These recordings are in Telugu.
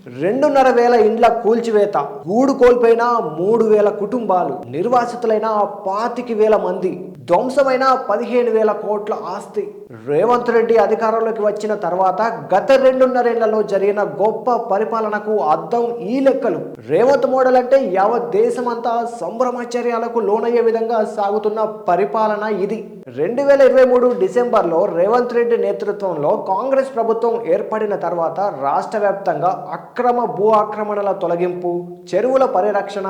2,500 ఇండ్ల కూల్చివేత, గూడు కోల్పోయిన 3,000 కుటుంబాలు, నిర్వాసితులైన 25,000 మంది, ధ్వంసమైన 15,000 కోట్ల ఆస్తి. రేవంత్ రెడ్డి అధికారంలోకి వచ్చిన తర్వాత గత 2.5 ఏళ్లలో జరిగిన గొప్ప పరిపాలనకు అద్దం ఈ లెక్కలు. రేవంత్ మోడల్ అంటే యావత్ దేశమంతా సంభ్రమాచర్యాలకు లోనయ్యే విధంగా సాగుతున్న పరిపాలన ఇది. 2023 డిసెంబర్లో రేవంత్ రెడ్డి నేతృత్వంలో కాంగ్రెస్ ప్రభుత్వం ఏర్పడిన తర్వాత రాష్ట్ర వ్యాప్తంగా అక్రమ భూ ఆక్రమణల తొలగింపు, చెరువుల పరిరక్షణ,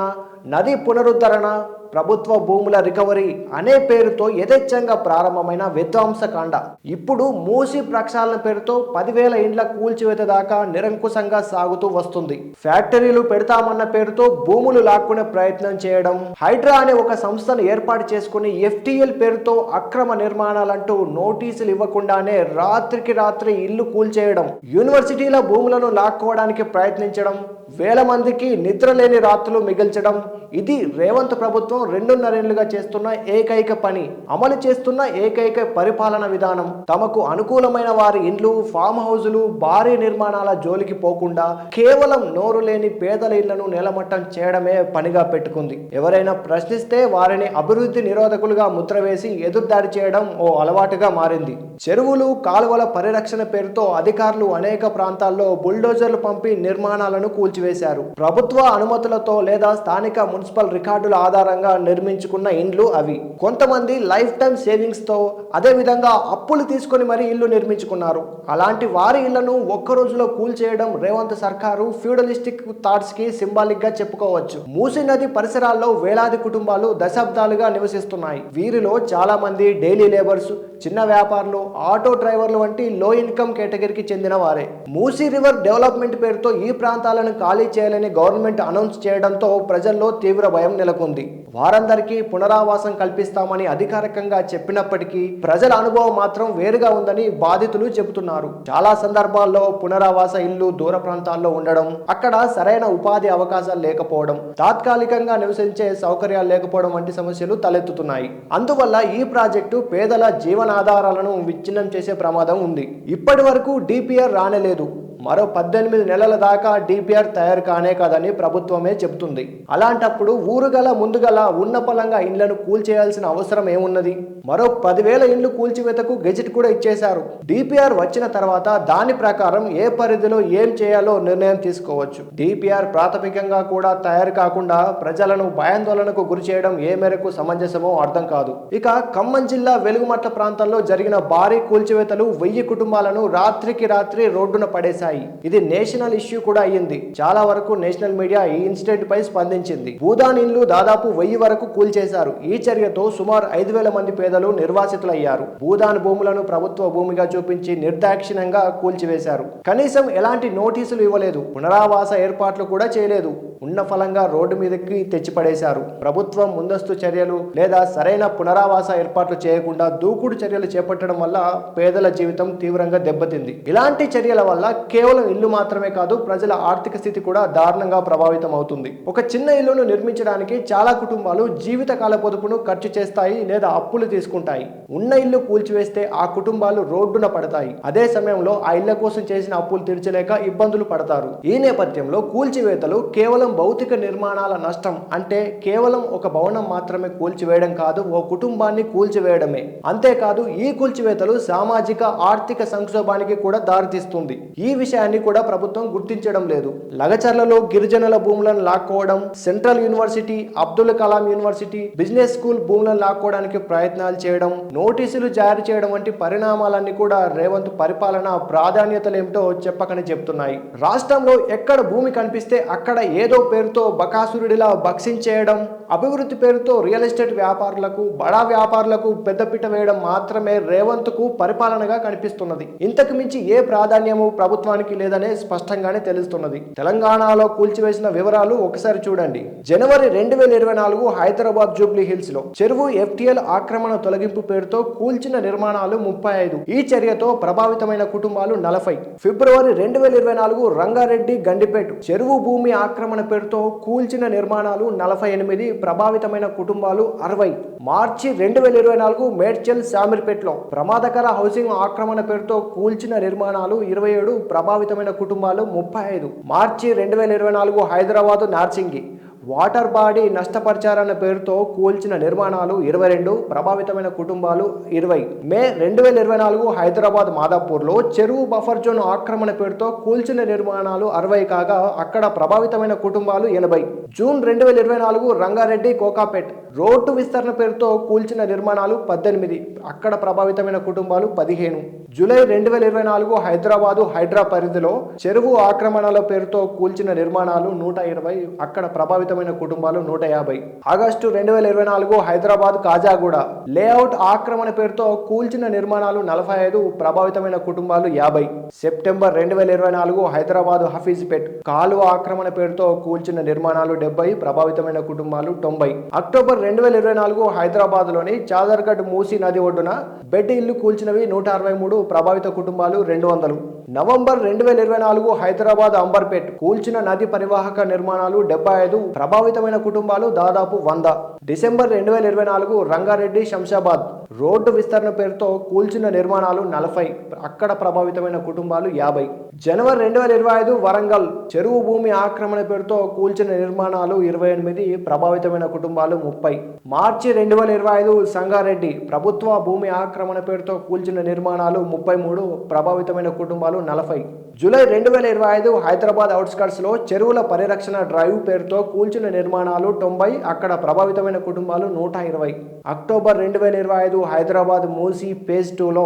నదీ పునరుద్ధరణ, ప్రభుత్వ భూముల రికవరీ అనే పేరుతో యథేచ్ఛంగా ప్రారంభమైన విధ్వంసకాండ ఇప్పుడు మూసి ప్రక్షాళన పేరుతో 10,000 ఇండ్ల కూల్చివేత దాకా నిరంకుశంగా సాగుతూ వస్తుంది. ఫ్యాక్టరీలు పెడతామన్న పేరుతో భూములు లాక్కునే ప్రయత్నం చేయడం, హైడ్రా అనే ఒక సంస్థను ఏర్పాటు చేసుకుని FTL పేరుతో అక్రమ నిర్మాణాలంటూ నోటీసులు ఇవ్వకుండానే రాత్రికి రాత్రి ఇల్లు కూల్చేయడం, యూనివర్సిటీల భూములను లాక్కోవడానికి ప్రయత్నించడం, వేల మందికి నిద్రలేని రాత్రులు మిగిల్చడం, ఇది రేవంత్ ప్రభుత్వం 2.5 ఏళ్లుగా చేస్తున్న ఏకైక పని, అమలు చేస్తున్న ఏకైక పరిపాలన విధానం. తమకు అనుకూలమైన వారి ఇండ్లు, ఫామ్ హౌజులు, భారీ నిర్మాణాల జోలికి పోకుండా కేవలం నోరు లేని పేదల ఇళ్లను నేలమట్టం చేయడమే పనిగా పెట్టుకుంది. ఎవరైనా ప్రశ్నిస్తే వారిని అభివృద్ధి నిరోధకులుగా ముద్ర వేసి ఎదురుదాడి చేయడం ఓ అలవాటుగా మారింది. చెరువులు, కాలువల పరిరక్షణ పేరుతో అధికారులు అనేక ప్రాంతాల్లో బుల్డోజర్లు పంపి నిర్మాణాలను కూల్చివేశారు. ప్రభుత్వ అనుమతులతో లేదా స్థానిక మున్సిపల్ రికార్డుల ఆధారంగా నిర్మించుకున్న ఇండ్లు అవి. కొంతమంది లైఫ్ టైం సేవింగ్స్ తో అదే విధంగా అప్పులు తీసుకొని మరీ ఇల్లు నిర్మించుకున్నారు. అలాంటి వారి ఇళ్లను ఒక్క రోజులో కూల్చేయడం రేవంత్ సర్కారు ఫ్యూడలిస్టిక్ థాట్స్ కి సింబాలిక్ గా చెప్పుకోవచ్చు. మూసీ నది పరిసరాల్లో వేలాది కుటుంబాలు దశాబ్దాలుగా నివసిస్తున్నాయి. వీరిలో చాలా మంది డైలీ లేబర్స్, చిన్న వ్యాపారులు, ఆటో డ్రైవర్లు వంటి లో ఇన్కమ్ కేటగిరీకి చెందిన వారే. మూసీ రివర్ డెవలప్మెంట్ పేరుతో ఈ ప్రాంతాలను ఖాళీ చేయాలని గవర్నమెంట్ అనౌన్స్ చేయడంతో ప్రజల్లో తీవ్ర భయం నెలకొంది. వారందరికీ పునరావాసం కల్పిస్తామని అధికారికంగా చెప్పినప్పటికీ ప్రజల అనుభవం మాత్రం వేరుగా ఉందని బాధితులు చెబుతున్నారు. చాలా సందర్భాల్లో పునరావాస ఇల్లు దూర ప్రాంతాల్లో ఉండడం, అక్కడ సరైన ఉపాధి అవకాశాలు లేకపోవడం, తాత్కాలికంగా నివసించే సౌకర్యాలు లేకపోవడం వంటి సమస్యలు తలెత్తుతున్నాయి. అందువల్ల ఈ ప్రాజెక్టు పేదల జీవనాధారాలను విచ్ఛిన్నం చేసే ప్రమాదం ఉంది. ఇప్పటి వరకు DPR రానేలేదు. మరో 18 నెలల దాకా DPR తయారు కానే కాదని ప్రభుత్వమే చెబుతుంది. అలాంటప్పుడు ఊరుగల ముందుగల ఉన్న పలంగా ఇండ్లను కూల్చేయాల్సిన అవసరం ఏమున్నది? మరో 10,000 ఇండ్లు కూల్చివేతకు గెజిట్ కూడా ఇచ్చేశారు. DPR వచ్చిన తర్వాత దాని ప్రకారం ఏ పరిధిలో ఏం చేయాలో నిర్ణయం తీసుకోవచ్చు. DPR ప్రాథమికంగా కూడా తయారు కాకుండా ప్రజలను భయాందోళనకు గురి చేయడం ఏ మేరకు సమంజసమో అర్థం కాదు. ఇక ఖమ్మం జిల్లా వెలుగుమట్ల ప్రాంతంలో జరిగిన భారీ కూల్చివేతలు 1000 కుటుంబాలను రాత్రికి రాత్రి రోడ్డున పడేశాయి. ఇది నేషనల్ ఇష్యూ కూడా అయ్యింది. చాలా వరకు నేషనల్ మీడియా ఈ ఇన్సిడెంట్ పై స్పందించింది. భూదాన్ ఇండ్లు దాదాపు 1000 వరకు కూల్చేశారు. ఈ చర్యతో సుమారు 5,000 మంది పేదలు నిర్వాసితులయ్యారు. భూదాన్ భూములను ప్రభుత్వ భూమిగా చూపించి నిర్దాక్షిణ్యంగా కూల్చివేశారు. కనీసం ఎలాంటి నోటీసులు ఇవ్వలేదు. పునరావాస ఏర్పాట్లు కూడా చేయలేదు. ఉన్న ఫలంగా రోడ్డు మీదకి తెచ్చిపడేశారు. ప్రభుత్వం ముందస్తు చర్యలు లేదా సరైన పునరావాస ఏర్పాట్లు చేయకుండా దూకుడు చర్యలు చేపట్టడం వల్ల పేదల జీవితం తీవ్రంగా దెబ్బతింది. ఇలాంటి చర్యల వల్ల కేవలం ఇల్లు మాత్రమే కాదు, ప్రజల ఆర్థిక స్థితి కూడా దారుణంగా ప్రభావితం అవుతుంది. ఒక చిన్న ఇల్లును నిర్మించడానికి చాలా కుటుంబాలు జీవితకాల పొదుపును ఖర్చు చేస్తాయి లేదా అప్పులు తీసుకుంటాయి. ఉన్న ఇల్లు కూల్చివేస్తే ఆ కుటుంబాలు రోడ్డున పడతాయి. అదే సమయంలో ఆ ఇళ్ల కోసం చేసిన అప్పులు తీర్చలేక ఇబ్బందులు పడతారు. ఈ నేపథ్యంలో కూల్చివేతలు కేవలం భౌతిక నిర్మాణాల నష్టం, అంటే కేవలం ఒక భవనం మాత్రమే కూల్చివేయడం కాదు, ఓ కుటుంబాన్ని కూల్చివేయడమే. అంతేకాదు ఈ కూల్చివేతలు సామాజిక ఆర్థిక సంక్షోభానికి కూడా దారితీస్తుంది. ఈ విషయాన్ని కూడా ప్రభుత్వం గుర్తించడం లేదు. లగచర్లలో గిరిజనుల భూములను లాక్కోవడం, central university, Abdul Kalam university, business school భూములను లాక్కోవడానికి ప్రయత్నాలు చేయడం, నోటీసులు జారీ చేయడం వంటి పరిణామాలన్నీ కూడా రేవంత్ పరిపాలన ప్రాధాన్యతలేమిటో చెప్పకని చెప్తున్నాయి. రాష్ట్రంలో ఎక్కడ భూమి కనిపిస్తే అక్కడ ఏదో పేరుతో బకాసురుడిలా భక్షించేయడం, అభివృద్ధి పేరుతో రియల్ ఎస్టేట్ వ్యాపారులకు, బడా వ్యాపారులకు పెద్దపీట వేయడం మాత్రమే రేవంత్ కు పరిపాలనగా కనిపిస్తున్నది. ఇంతకు మించి ఏ ప్రాధాన్యము ప్రభుత్వానికి లేదనే స్పష్టంగానే తెలుస్తున్నది. తెలంగాణలో కూల్చివేసిన వివరాలు ఒకసారి చూడండి. జనవరి 2024 హైదరాబాద్ జూబ్లీ హిల్స్ లో చెరువు FTL ఆక్రమణ తొలగింపు పేరుతో కూల్చిన నిర్మాణాలు 35. ఈ చర్యతో ప్రభావితమైన కుటుంబాలు 40. ఫిబ్రవరి 2024 రంగారెడ్డి గండిపేట చెరువు భూమి ఆక్రమణ పేరుతో కూల్చిన నిర్మాణాలు 48, ప్రభావితమైన కుటుంబాలు 60. మార్చి 2024 మేడ్చల్ శామీర్పేటలో ప్రమాదకర హౌసింగ్ ఆక్రమణ పేరుతో కూల్చిన నిర్మాణాలు 27, ప్రభావిత ప్రభావితమైన కుటుంబాలు 35. మార్చి 2024 హైదరాబాదు నార్సింగి వాటర్ బాడీ నష్టపరిచారన్న పేరుతో కూల్చిన నిర్మాణాలు 22, ప్రభావితమైన కుటుంబాలు 20. మే 2024 హైదరాబాద్ మాదాపూర్లో చెరువు బఫర్ జోన్ ఆక్రమణ పేరుతో కూల్చిన నిర్మాణాలు 60 కాగా అక్కడ ప్రభావితమైన కుటుంబాలు 80. జూన్ 2024 రంగారెడ్డి కోకాపేట్ రోడ్డు విస్తరణ పేరుతో కూల్చిన నిర్మాణాలు 18, అక్కడ ప్రభావితమైన కుటుంబాలు 15. జూలై 2024 హైదరాబాదు హైడ్రా పరిధిలో చెరువు ఆక్రమణల పేరుతో కూల్చిన నిర్మాణాలు 120, అక్కడ ప్రభావితమైన కుటుంబాలు 150. ఆగస్టు 2024 హైదరాబాద్ కాజాగూడ లేఅవుట్ ఆక్రమణ పేరుతో కూల్చిన నిర్మాణాలు 45, ప్రభావితమైన కుటుంబాలు 50. సెప్టెంబర్ 2024 హైదరాబాద్ హఫీజ్పేట్ కాలువ ఆక్రమణ పేరుతో కూల్చిన నిర్మాణాలు 70, ప్రభావితమైన కుటుంబాలు 90. అక్టోబర్ 2024 హైదరాబాద్ లోని చాదర్గఢ్ మూసీ నది ఒడ్డున బెడ్ ఇల్లు కూల్చినవి 163, ప్రభావిత కుటుంబాలు 200. నవంబర్ 2024 హైదరాబాద్ అంబర్పేట్ కూల్చిన నది పరివాహక నిర్మాణాలు 75, ప్రభావితమైన కుటుంబాలు దాదాపు 100. డిసెంబర్ 2024 రంగారెడ్డి శంషాబాద్ రోడ్డు విస్తరణ పేరుతో కూల్చిన నిర్మాణాలు 40, అక్కడ ప్రభావితమైన కుటుంబాలు 50. జనవరి 2025 వరంగల్ చెరువు భూమి ఆక్రమణ పేరుతో కూల్చిన నిర్మాణాలు 28, ప్రభావితమైన కుటుంబాలు 30. మార్చి 2025 సంగారెడ్డి ప్రభుత్వ భూమి ఆక్రమణ పేరుతో కూల్చిన నిర్మాణాలు 33, ప్రభావితమైన కుటుంబాలు 40. జూలై 2025 హైదరాబాద్ అవుట్స్కట్స్ లో చెరువుల పరిరక్షణ డ్రైవ్ పేరుతో కూల్చిన నిర్మాణాలు 90, అక్కడ ప్రభావితమైన కుటుంబాలు 120. అక్టోబర్ 2025 హైదరాబాద్ మూసీ ఫేజ్ 2లో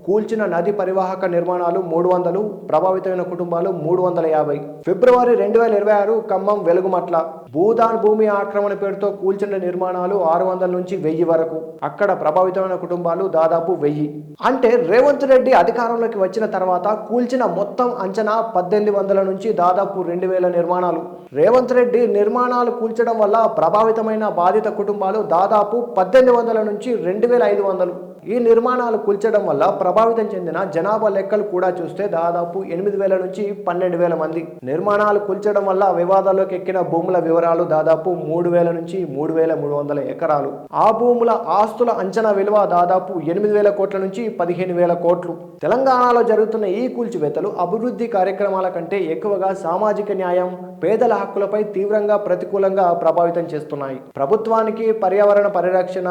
కూల్చిన నది పరివాహక నిర్మాణాలు 300, ప్రభావితమైన కుటుంబాలు 350. ఫిబ్రవరి 2026 ఖమ్మం వెలుగుమట్ల భూదాన్ భూమి ఆక్రమణ పేరుతో కూల్చిన నిర్మాణాలు 600 నుంచి 1000 వరకు, అక్కడ ప్రభావితమైన కుటుంబాలు దాదాపు 1000. అంటే రేవంత్ రెడ్డి అధికారంలోకి వచ్చిన తర్వాత కూల్చిన మొత్తం అంచనా 1800 నుంచి దాదాపు 2000 నిర్మాణాలు. రేవంత్ రెడ్డి నిర్మాణాలు కూల్చడం వల్ల ప్రభావితమైన బాధిత కుటుంబాలు దాదాపు 1800 నుంచి 2500. ఈ నిర్మాణాలు కూల్చడం వల్ల ప్రభావితం చెందిన జనాభా లెక్కలు కూడా చూస్తే దాదాపు 8000 నుంచి 12000 మంది. నిర్మాణాలు కూల్చడం వల్ల వివాదాల్లోకి ఎక్కిన భూముల వివరాలు దాదాపు 3000 నుంచి 3300 ఎకరాలు. ఆ భూముల ఆస్తుల అంచనా విలువ దాదాపు 8000 కోట్ల నుంచి 15000 కోట్లు. తెలంగాణలో జరుగుతున్న ఈ కూల్చివేతలు అభివృద్ధి కార్యక్రమాల కంటే ఎక్కువగా సామాజిక న్యాయం, పేదల హక్కులపై తీవ్రంగా ప్రతికూలంగా ప్రభావితం చేస్తున్నాయి. ప్రభుత్వానికి పర్యావరణ పరిరక్షణ,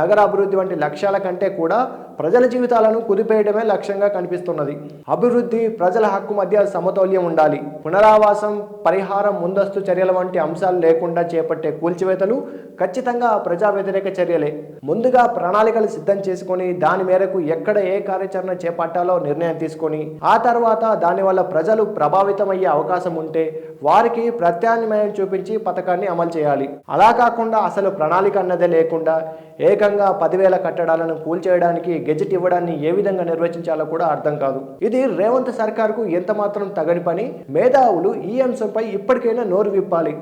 నగర అభివృద్ధి వంటి లక్ష్యాల కంటే కూడా ప్రజల జీవితాలను కుదిపేయడమే లక్ష్యంగా కనిపిస్తున్నది. అభివృద్ధి, ప్రజల హక్కు మధ్య సమతౌల్యం ఉండాలి. పునరావాసం, పరిహారం, ముందస్తు చర్యల వంటి అంశాలు లేకుండా చేపట్టే కూల్చివేతలు ఖచ్చితంగా ప్రజా వ్యతిరేక చర్యలే. ముందుగా ప్రణాళికలు సిద్ధం చేసుకొని దాని మేరకు ఎక్కడ ఏ కార్యాచరణ చేపట్టాలో నిర్ణయం తీసుకొని ఆ తర్వాత దానివల్ల ప్రజలు ప్రభావితమయ్యే అవకాశం ఉంటే వారికి ప్రత్యామ్నాయం చూపించి పథకాన్ని అమలు చేయాలి. అలా కాకుండా అసలు ప్రణాళిక అన్నదే లేకుండా ఏకంగా 10,000 కట్టడాలను కూల్చేయడానికి గెజెట్ ఇవ్వడాన్ని ఏ విధంగా నిర్వచించాలో కూడా అర్థం కాదు. ఇది రేవంత్ సర్కార్కు ఎంత మాత్రం తగని పని. మేధావులు ఈ అంశంపై ఇప్పటికైనా నోరు విప్పాలి.